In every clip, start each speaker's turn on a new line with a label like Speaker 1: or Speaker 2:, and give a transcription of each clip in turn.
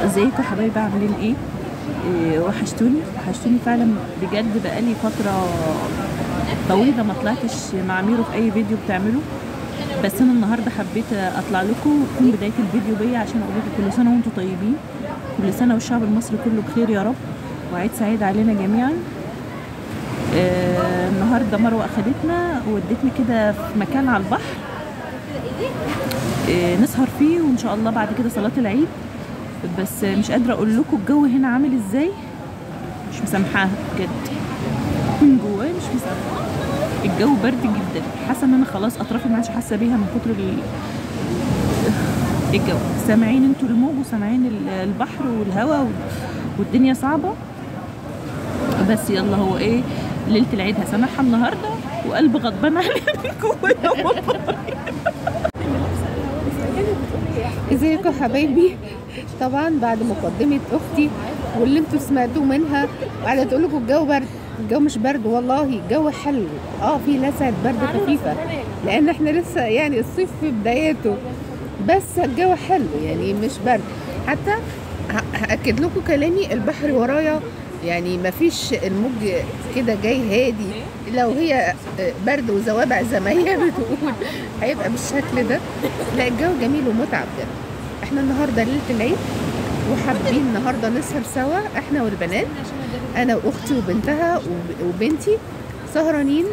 Speaker 1: ازيكم يا حبايبي، عاملين ايه؟ وحشتوني فعلا بجد. بقالي فتره طويله ما طلعتش مع ميرو في اي فيديو بتعمله، بس انا النهارده حبيت اطلع لكم وتكون بدايه الفيديو بيا عشان اقول لكم كل سنه وانتم طيبين، كل سنه والشعب المصري كله بخير يا رب، وعيد سعيد علينا جميعا. النهارده مروه اخدتنا وودتني كده في مكان على البحر نسهر فيه، وان شاء الله بعد كده صلاه العيد. بس مش قادره اقول لكم الجو هنا عامل ازاي، مش مسامحاها بجد، من جوايا مش مسامحاها. الجو برد جدا، حاسه ان انا خلاص اطرافي ما عادش حاسه بيها من كتر الجو. سامعين انتوا الموج وسامعين البحر والهواء والدنيا صعبه. بس يلا، هو ايه، ليله العيد هسامحها النهارده وقلب غضبان عليها من جوايا والله.
Speaker 2: ازيكم حبايبي؟ طبعا بعد مقدمه اختي واللي انتوا سمعتوه منها، قاعده تقول لكم الجو برد. الجو مش برد والله، الجو حلو، في لسعه برد خفيفه لان احنا لسه يعني الصيف في بداياته، بس الجو حلو يعني مش برد. حتى هاكد لكم كلامي، البحر ورايا يعني مفيش الموج كده جاي هادي. لو هي برد وزوابع زي ما هي بتقول هيبقى بالشكل ده. لا، الجو جميل ومتعب جدا. احنا النهارده ليله العيد وحابين النهارده نسهر سوا احنا والبنات، انا واختي وبنتها وبنتي، سهرانين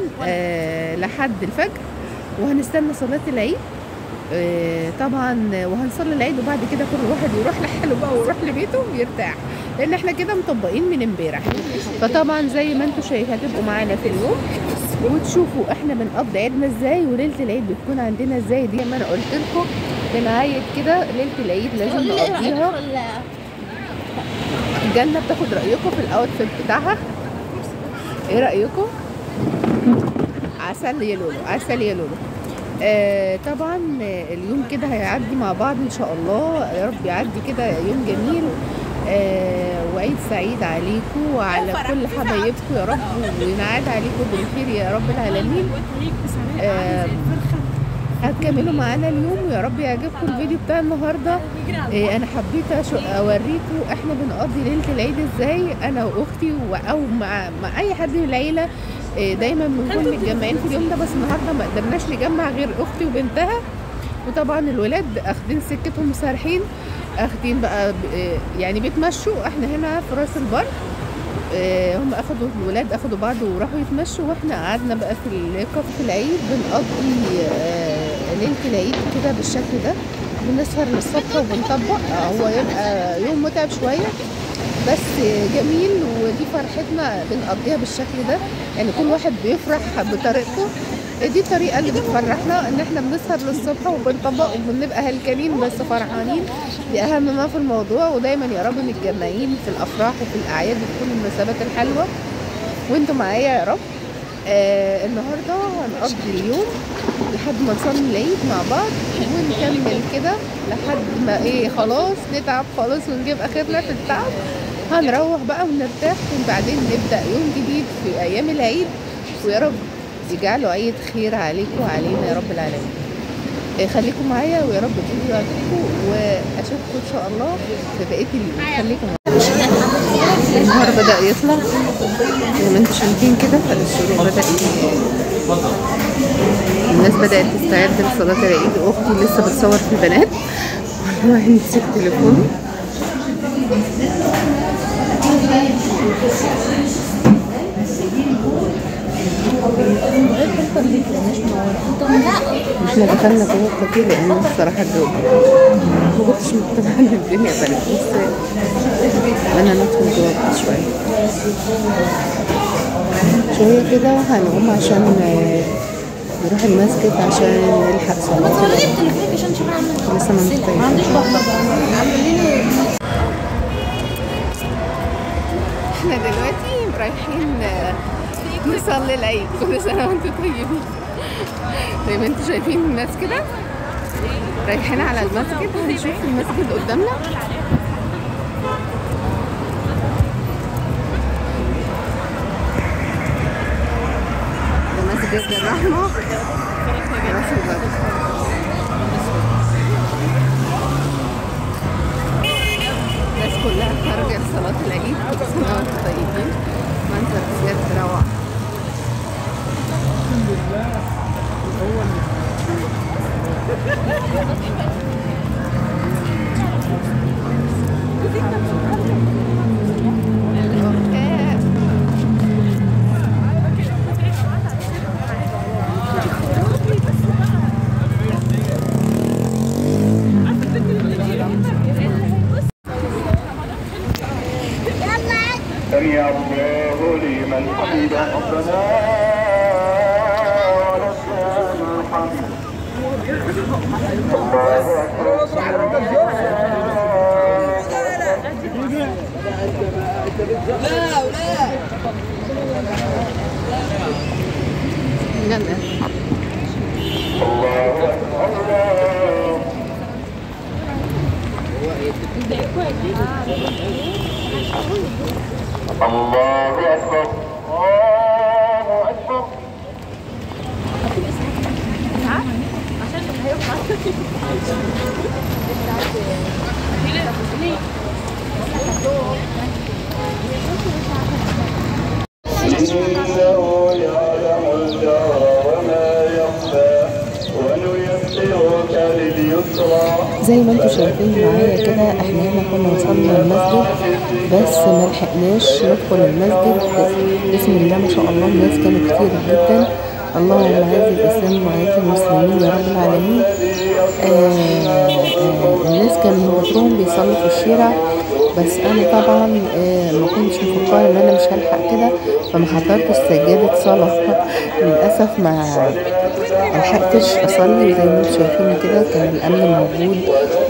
Speaker 2: لحد الفجر، وهنستنى صلاه العيد طبعا، وهنصلي العيد، وبعد كده كل واحد يروح لحاله بقى ويروح لبيته ويرتاح، لان احنا كده مطبقين من امبارح. فطبعا زي ما انتم شايفين هتبقوا معانا في اليوم وتشوفوا احنا بنقضي عيدنا ازاي وليله العيد بتكون عندنا ازاي. دي ما انا قلت لكم بنعيد كده، ليله العيد لازم نقضيها. الجنه بتاخد رايكم في الاوتفيت بتاعها، ايه رايكم؟ عسل يا لولو، عسل يا لولو. طبعا اليوم كده هيعدي مع بعض ان شاء الله، يا رب يعدي كده يوم جميل، وعيد سعيد عليكم وعلى كل حبايبكم يا رب، ونعاد عليكم بالخير يا رب العالمين. هتكملوا معانا اليوم ويا رب يعجبكم الفيديو بتاع النهارده. انا حبيت اوريكم احنا بنقضي ليله العيد ازاي، انا واختي او مع اي حد من العيله. دايما بنكون متجمعين في اليوم ده، بس النهارده ما قدرناش نجمع غير اختي وبنتها، وطبعا الولاد اخدين سكتهم مسارحين، اخدين بقى يعني بيتمشوا. احنا هنا في راس البر، هم اخدوا الولاد اخدوا بعض وراحوا يتمشوا، واحنا قعدنا بقى في كافيه العيد بنقضي ليله العيد كده بالشكل ده، بنسهر للصبح وبنطبق. هو يبقى يوم متعب شويه بس جميل، ودي فرحتنا بنقضيها بالشكل ده، يعني كل واحد بيفرح بطريقته. دي الطريقه اللي بتفرحنا، ان احنا بنسهر للصبح وبنطبق وبنبقى هلكانين بس فرحانين. دي اهم ما في الموضوع. ودايما يا رب متجمعين في الافراح وفي الاعياد وفي كل المناسبات الحلوه وانتوا معايا يا رب. النهارده هنقضي اليوم لحد ما نصلي العيد مع بعض، ونكمل كده لحد ما خلاص نتعب خلاص ونجيب اخرنا في التعب، هنروح بقى ونرتاح، وبعدين نبدا يوم جديد في ايام العيد، ويا رب يجعله عيد خير عليكم وعلينا يا رب العالمين. خليكم معايا ويا رب الفيديو يعجبكم، واشوفكم ان شاء الله في بقيه اليوم. خليكم معايا. النهار بدا يطلع زي ما انتم شايفين كده، فالشروق بدا الناس بدات تستعد لصلاه العيد، واختي لسه بتصور في البنات والله نسيت تليفوني. احنا دخلنا جوه الكافيه لان الصراحه الجو ما كنتش مقتنعه ان الدنيا برد، بس انا ندخل جوه شويه كده، هنقوم عشان نروح المسجد عشان نلحق صلاه. لسه ما مستعدين. احنا دلوقتي رايحين نصلي العيد، كل سنه وانتم طيبين. زي ما انتم شايفين الناس كده رايحين على المسجد، هنشوف المسجد قدامنا. ده مسجد الرحمه راس البر.
Speaker 3: سمع الله لمن حمده ربنا ولك الحمد. الله أكبر. الله أكبر. إنه يعلم الجهر وما يخفى ونيسرك لليسرى.
Speaker 2: زي ما انتم شايفين معايا كده، احنا هنا كنا وصلنا المسجد بس ما لحقناش ندخل المسجد. بسم الله ما شاء الله الناس كانوا كتير جدا. اللهم اعز الاسلام واعز المسلمين يا رب العالمين. الناس كانوا كلهم بيصلوا في الشارع، بس انا طبعا ما كنتش مفكره ان انا مش هلحق كده، فما حضرتش سجاده صلاه. للاسف ما ملحقتش اصلي. زي ما انتم شايفين كده كان الامن موجود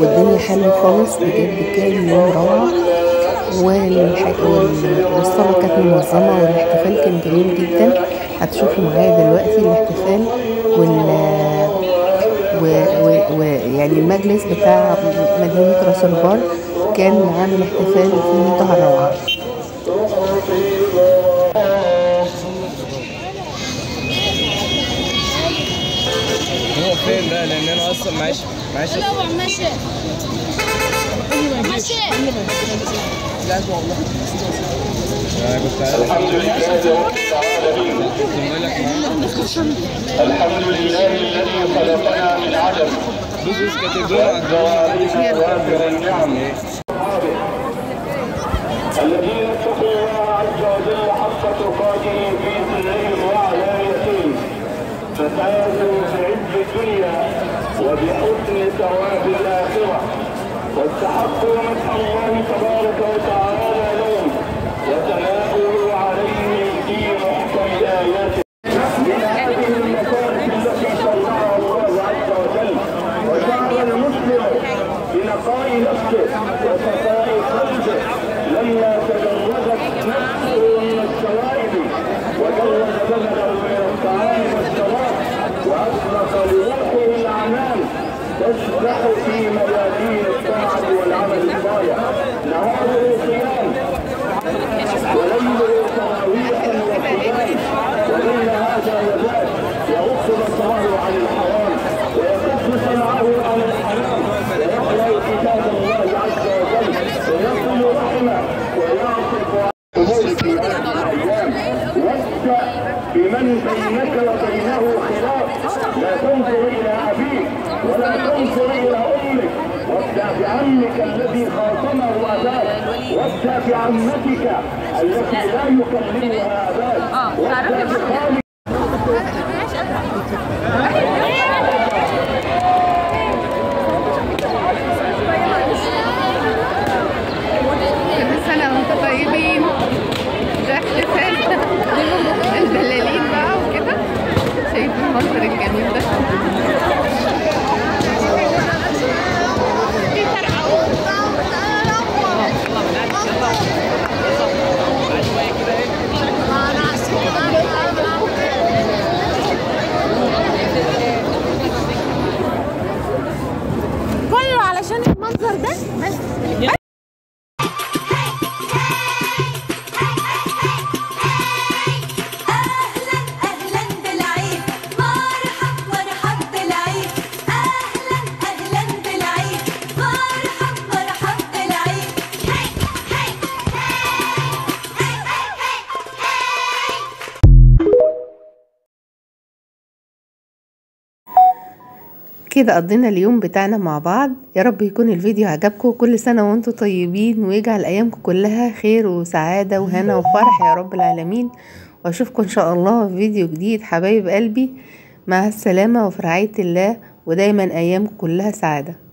Speaker 2: والدنيا حلوه خالص بجد، كان يوم روعه والصلاه كانت منظمه والاحتفال كان جميل جدا. هتشوفوا معايا دلوقتي الاحتفال يعني المجلس بتاع مدينه راس البر كان عامل احتفال في منتهى الروعه.
Speaker 4: هو فين بقى؟ لان انا اصلا معيش ماشي لازم والله. انا كنت
Speaker 3: الحمد لله رب العالمين. الحمد لله الذي خلقنا من عدم وافر النعم. الذين اتقوا الله عز وجل حق تقاته في سرهم وعلانيتهم ففازوا بعز الدنيا وبحسن ثواب الاخره، واستحقوا مدح الله تبارك وتعالى لهم وثناؤه عليهم في محكم اياته. من هذه المكارم التي شرعها الله عز وجل وجعل المسلم بنقاء نفسه وصفاء قلبه لما تجردت نفسه من الشوائب وجرد بدنه من الطعام والشراب واطلق لروحه الاعمال تسبح في ميادين الطاعه والعمل الصالح. نهاره صيام وليله تراويح وقيام، وبين هذا وذاك يغض بصره عن الحرام ويكف سمعه عن الحرام ويقرا كتاب الله عز وجل ويصل رحمه ويعطف امور في هذه الايام. وابدا بمن بينك وبينه خلاف، لا تنظر الى ابيك ولا تنظر الى امك، وابدا بعمك الذي خاصمه اباك، وابدا بعمتك التي لا يكلمها اباك، وابدا بخالك.
Speaker 2: كل سنة وانتم طيبين. ده احتفال الدلالين بقى وكده. شايفين المنظر الجميل ده؟
Speaker 5: كله علشان المنظر ده بس.
Speaker 2: كده قضينا اليوم بتاعنا مع بعض. يا رب يكون الفيديو عجبكم. كل سنة وانتم طيبين ويجعل ايامكم كلها خير وسعادة وهنا وفرح يا رب العالمين. واشوفكم ان شاء الله في فيديو جديد حبايب قلبي. مع السلامة وفي رعاية الله، ودايما ايامكم كلها سعادة.